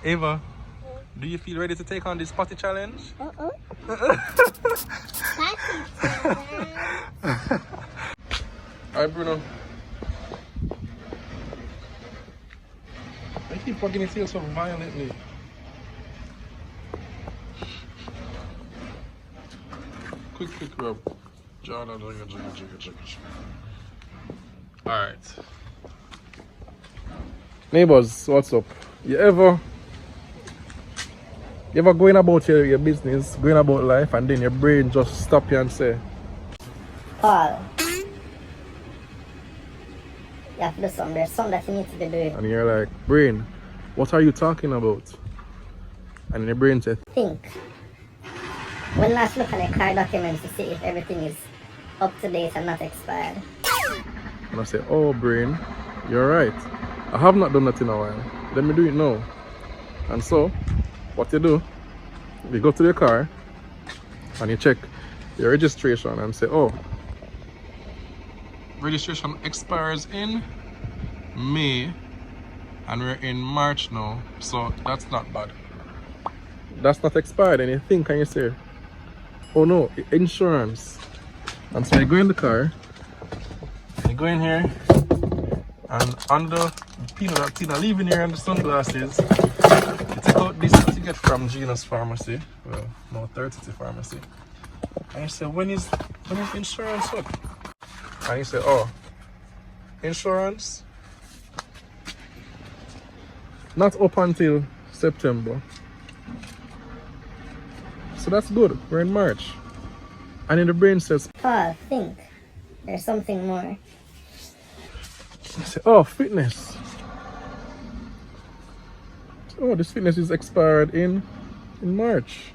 Ava, do you feel ready to take on this potty challenge? Alright, Bruno. I keep fucking his tail so violently. Quick rub. Alright. Neighbors, what's up? You ever going about your business, going about life, and then your brain just stop you and say, Paul, you have to do something. There's something that you need to be doing. and you're like, brain, what are you talking about? And your brain says, Think. When last look at the car documents to see if everything is up to date and not expired. and I say, oh brain, you're right. I have not done that in a while. Let me do it now. And so, what you do, you go to the car and you check your registration and say, oh, registration expires in May and we're in March now, so that's not bad. That's not expired. And you think and you say, oh no, insurance. And so you go in the car, you go in here, and under Tina leaving here and the sunglasses, you take out this ticket from Gina's pharmacy, well, no, Third City Pharmacy, and you say, when is insurance up? And you say, oh, insurance not up until September. So that's good, we're in March. And then the brain says, Paul, think. There's something more. I say, oh, fitness. Oh, this fitness is expired in March.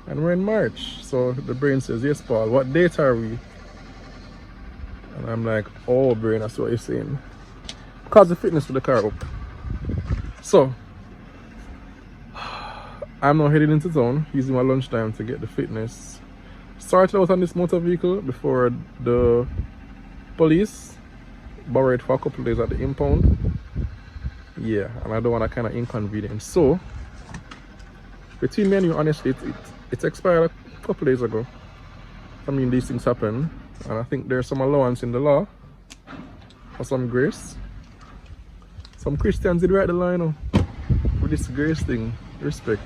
And we're in March. So the brain says, yes, Paul, what date are we? And I'm like, oh, brain, that's what you're saying. Because the fitness for the car up. So, I'm now heading into town, using my lunchtime to get the fitness. Started out on this motor vehicle before the police borrowed for a couple of days at the impound. Yeah, and I don't want to kind of inconvenience. So, between me and you, honestly, it expired a couple of days ago. I mean, these things happen, and I think there's some allowance in the law for some grace. Some Christians did write the line with this grace thing, respect.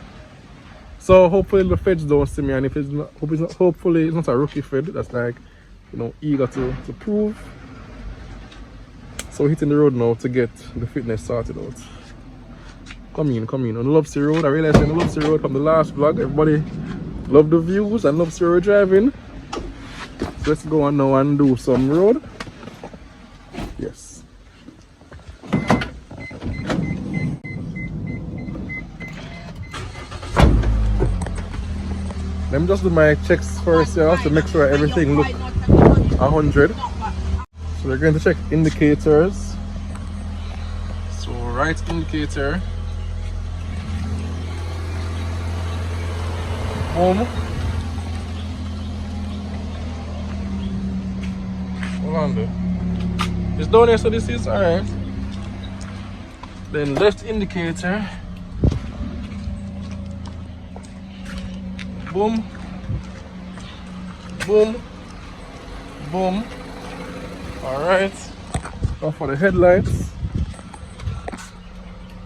So hopefully the feds don't see me, and if it's not, hopefully it's not a rookie fed that's like, you know, eager to prove. So we're hitting the road now to get the fitness sorted out. Come in on the Lovesy Road. I realized on the Lovesy Road from the last vlog, everybody loved the views and Lovesy Road driving. So let's go on now and do some road. Yes. Let me just do my checks first here to make sure everything looks 100. So we're going to check indicators. So right indicator. Boom. Hold on there. It's down here, so this is alright. Then left indicator. Boom, boom, boom. All right. Now for the headlights.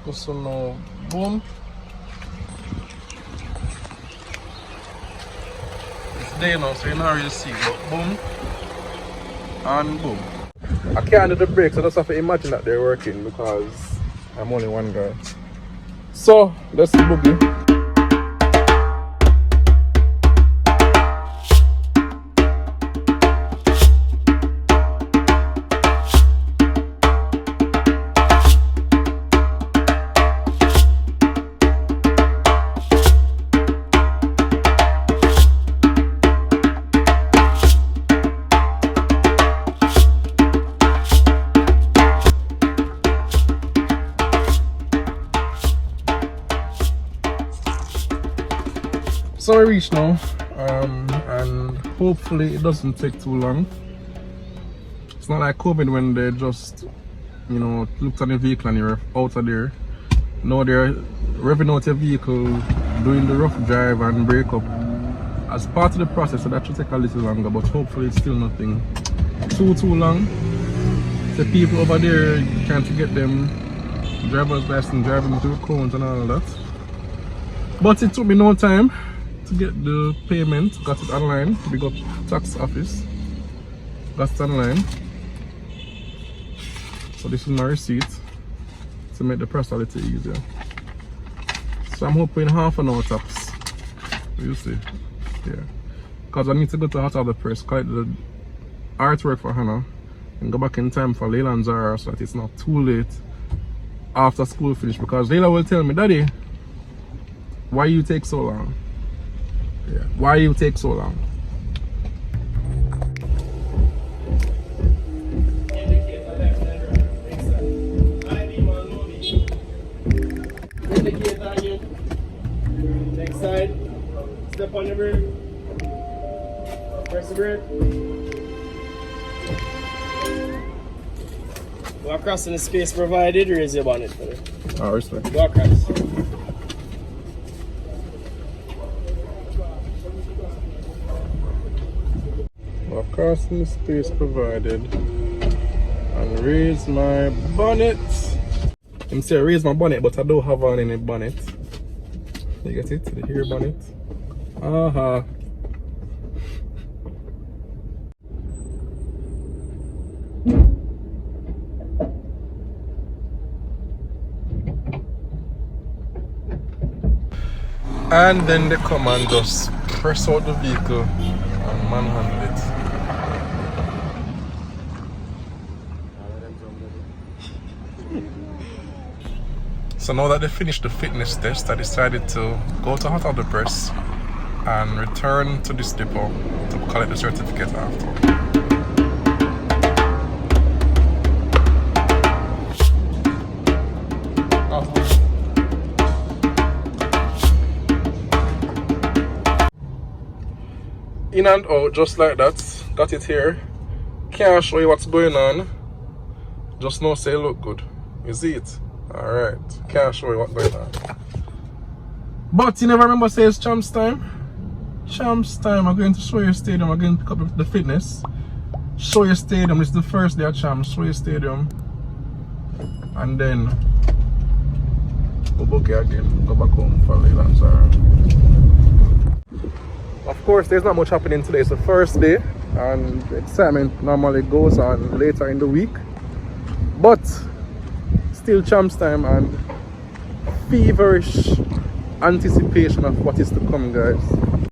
Also now, boom. It's day now, so you don't really see, but boom and boom. I can't do the brakes, I just have to imagine that they're working because I'm only one guy. So let's boogie. So I reached now, and hopefully it doesn't take too long. It's not like COVID when they just, you know, looked at the vehicle and you're out of there. No, they're revving out your vehicle, doing the rough drive and brake up. As part of the process, so that should take a little longer, but hopefully it's still nothing too long. The people over there, you can't get them driver's license, driving through cones and all that. But it took me no time to get the payment. Got it online. We got tax office. Got it online. So this is my receipt to make the process a little easier. So I'm hoping half an hour tops. You see. Yeah. Because I need to go to Hot of the Press, collect the artwork for Hannah, and go back in time for Leila and Zahra so that it's not too late after school finish. Because Leila will tell me, Daddy, why you take so long? Yeah. Why you take so long? Next side. Step on the brake. Press the brake. Go across in the space provided, raise your bonnet for it. Oh, respect. Go across. Across in the space provided and raise my bonnet. I'm saying raise my bonnet, but I don't have on any bonnet. You get it? The hair bonnet. Aha. And then they come and just press out the vehicle and manhandle it. So now that they finished the fitness test, I decided to go to Hot of the Press and return to this depot to collect the certificate after. In and out, just like that. Got it here. Can't show you what's going on. Just know say look good. You see it? Alright. Can't show you what's going on. But you never remember say it's Champs time? Champs time. I'm going to show you stadium. I'm going to pick up the fitness. Show you stadium. It's the first day at Champs. Show you stadium. And then we'll book it again. Go back home for Leila and Zahra. Of course, there's not much happening today. It's the first day, and the excitement normally goes on later in the week. But still Champs time and feverish anticipation of what is to come, guys.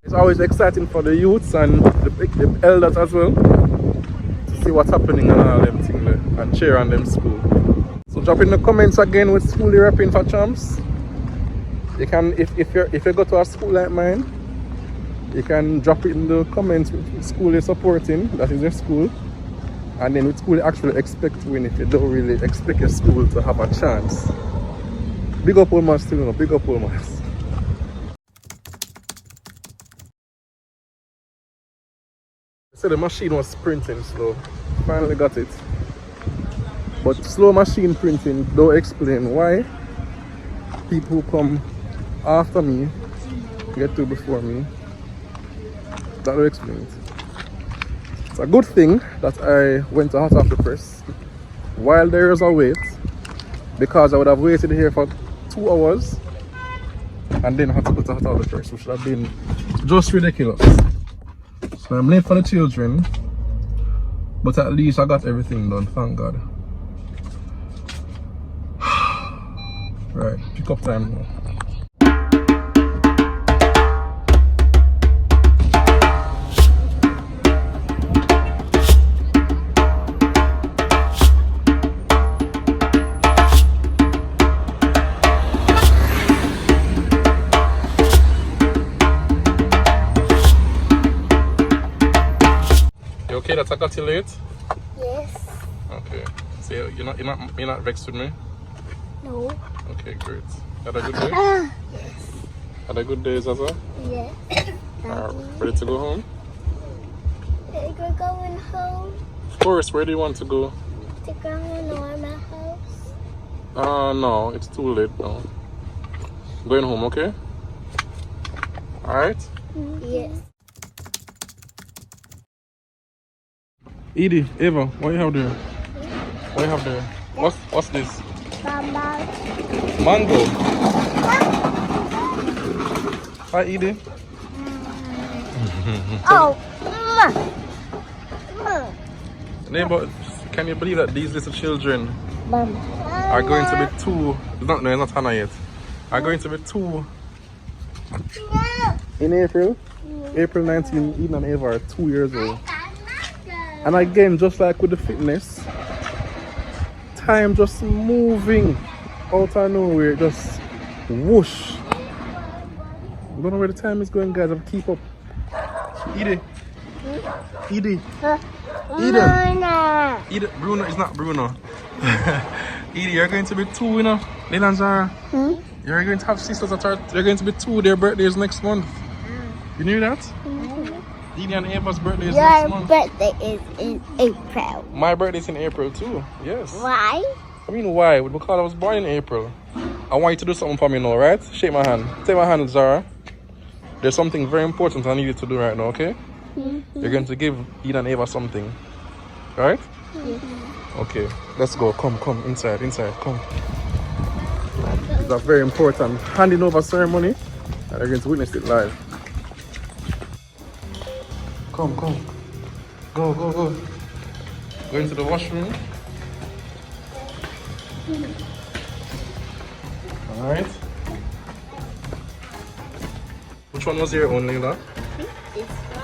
It's always exciting for the youths and the elders as well to see what's happening and all them things there, and cheer on them school. So drop in the comments again with school you're repping for Champs. You can, if you go to a school like mine, you can drop it in the comments with school you're supporting, that is your school. And then with school you actually expect to win if you don't really expect your school to have a chance. Big up Olmas still, you know, big up Olmas. So the machine was printing slow. Finally got it. But slow machine printing don't explain why people who come after me get to before me. That will explain it. It's a good thing that I went to Hot of the Press while there is a wait, because I would have waited here for 2 hours and then had to go to Hot of the Press, which would have been just ridiculous. So I'm late for the children, but at least I got everything done, thank God. Right, pick up time now. Okay, that I got you late? Yes. Okay. So you're not vexed with me? No. Okay, great. Had a good day? Yes. Had a good day, Zaza? Yes. Ready to go home? We're going home Of course, where do you want to go? to Grandma Norma's house. No, it's too late now. Going home, okay? Alright? Yes. Edie, Eva, what you have there? What you have there? What's this? Mama. Mango. Hi, Edie. Oh. Neighbor, can you believe that these little children Mama. are going to be two? No, it's not Hannah yet. Are going to be two in April. April 19, Eden and Eva are 2 years old. And again, just like with the fitness, time just moving out of nowhere, just whoosh. I don't know where the time is going, guys. I have to keep up. Edie. Edie. Eden. Eden. Bruno is not Bruno. Edie, you're going to be two, you know. Leila and Zahra. You're going to have sisters that are, they're going to be two. Their birthdays next month. You knew that? Edie and Ava's birthday is next month. Your birthday is in April. My birthday is in April too. Yes. Why? I mean, why? Because I was born in April. I want you to do something for me now, right? Shake my hand. Take my hand, Zahra. There's something very important I need you to do right now, okay? You're going to give Eden and Ava something. Right? Okay, let's go. Come, inside, come. It's a very important handing over ceremony, and they're going to witness it live. Come. Go. Go into the washroom. Alright. Which one was your own, Leila?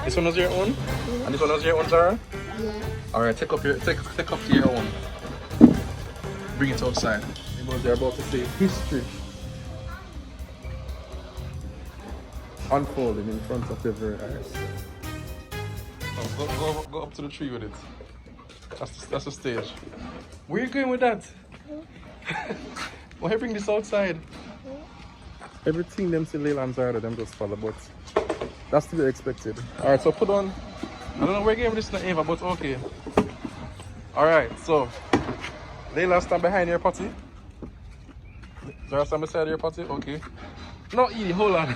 This one was your own? And this one was your own, Zahra? Yeah. Alright, take up to your own. Bring it outside. Because they're about to say history unfolding in front of their very eyes. Oh, go up to the tree with it. That's the stage. Where are you going with that? Why bring this outside? Everything them say Leila and Zahra, them just follow, but that's to be expected. Alright, so put on. I don't know where game this is Eva, but okay. Alright, so Leila, stand behind your potty. Zahra, stand beside your potty. Okay. No, Edie, hold on.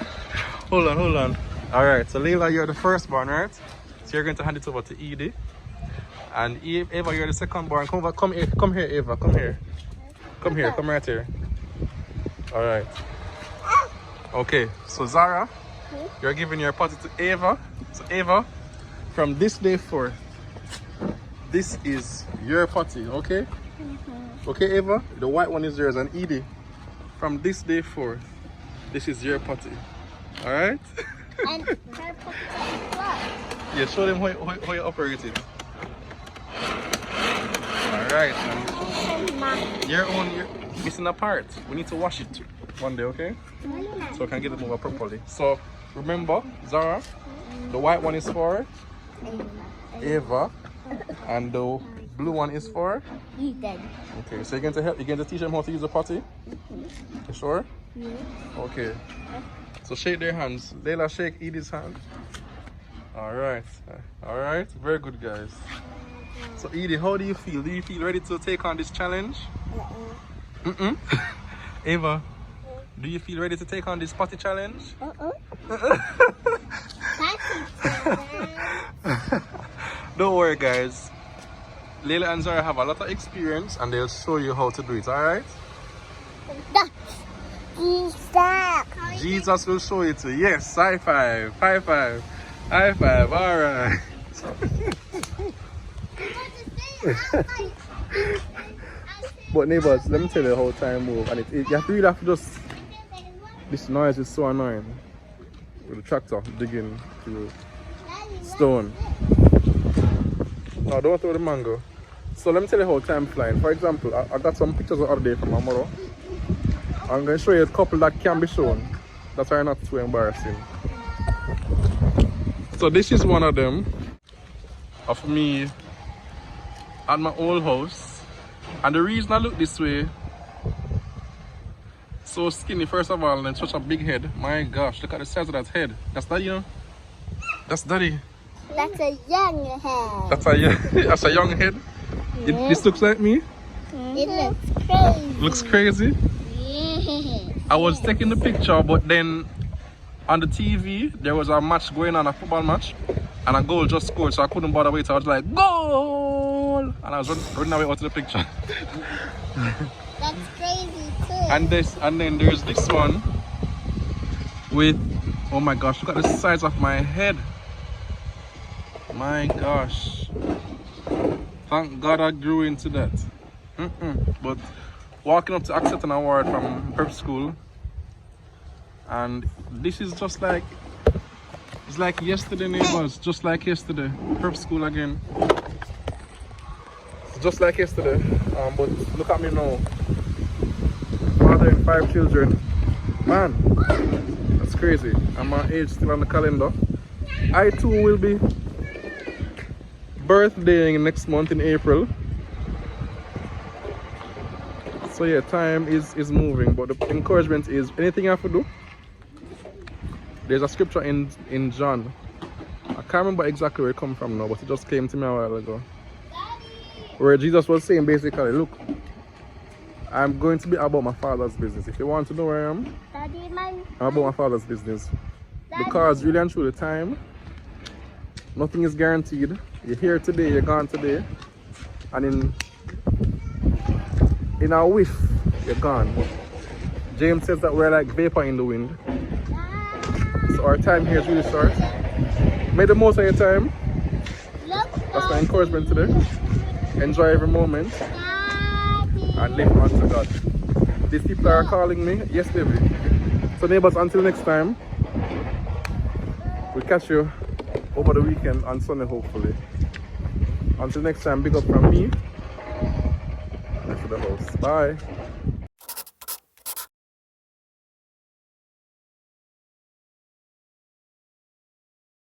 Hold on. Alright, so Leila, you're the firstborn, right? So you're going to hand it over to Edie. And Eva, you're the secondborn. Come here, Eva. Come here. Come right here. Alright. Okay, so Zahra, you're giving your potty to Eva. So Eva, from this day forth, this is your potty, okay? Okay, Eva? The white one is yours. And Edie, from this day forth, this is your potty. Alright? And her potty is what? Yeah, show them how you operate it. Alright. You're missing a part. We need to wash it one day, okay? So I can get it over properly. So remember, Zahra, the white one is for Eva, and the blue one is for Eden. Okay, so you're going to teach them how to use the potty? You sure? Yeah. Okay. So shake their hands. Leila, shake Edie's hand. Alright. Very good, guys. So Edie, how do you feel? Do you feel ready to take on this challenge? Eva, do you feel ready to take on this potty challenge? Don't worry, guys. Leila and Zahra have a lot of experience and they'll show you how to do it, alright? Jesus will show it to you. Yes, high five, alright. But neighbors, let me tell you how time move, and you really have to just, this noise is so annoying with the tractor digging through stone. No, don't throw the mango. So let me tell you how time flying. For example, I got some pictures the other day from my mother. I'm going to show you a couple that can be shown that are not too embarrassing. So this is one of them of me at my old house. And the reason I look this way, so skinny first of all, and such a big head. My gosh, look at the size of that head. That's Daddy, you know? That's Daddy. That's a young head. That's a young head. Yeah. This looks like me. It looks crazy. Looks crazy. Yeah. I was taking the picture, but then on the TV there was a match going on, a football match, and a goal just scored, so I couldn't bother wait. I was like, goal! And I was running away out of the picture. That's crazy too. And then there's this one with, oh my gosh, look at the size of my head. My gosh. Thank God I grew into that. But walking up to accept an award from prep school, and this is just like, it's like yesterday, neighbors, just like yesterday. Prep school again. It's just like yesterday. But look at me now. Father and 5 children. Man, that's crazy. And my age still on the calendar. I too will be birthdaying next month in April. So yeah, time is moving, but the encouragement is anything you have to do. There's a scripture in John. I can't remember exactly where it comes from now, but it just came to me a while ago. Where Jesus was saying basically, look, I'm going to be about my Father's business. If you want to know where I am, I'm about my Father's business. Because really and truly, time, nothing is guaranteed. You're here today, you're gone today, and in a whiff, you're gone. James says that we're like vapor in the wind. So our time here is really short. Make the most of your time. That's my encouragement today. Enjoy every moment and live unto God. These people are calling me. Yes, baby. So neighbors, until next time, we'll catch you over the weekend on Sunday, hopefully. Until next time, big up from me and to the host. Bye.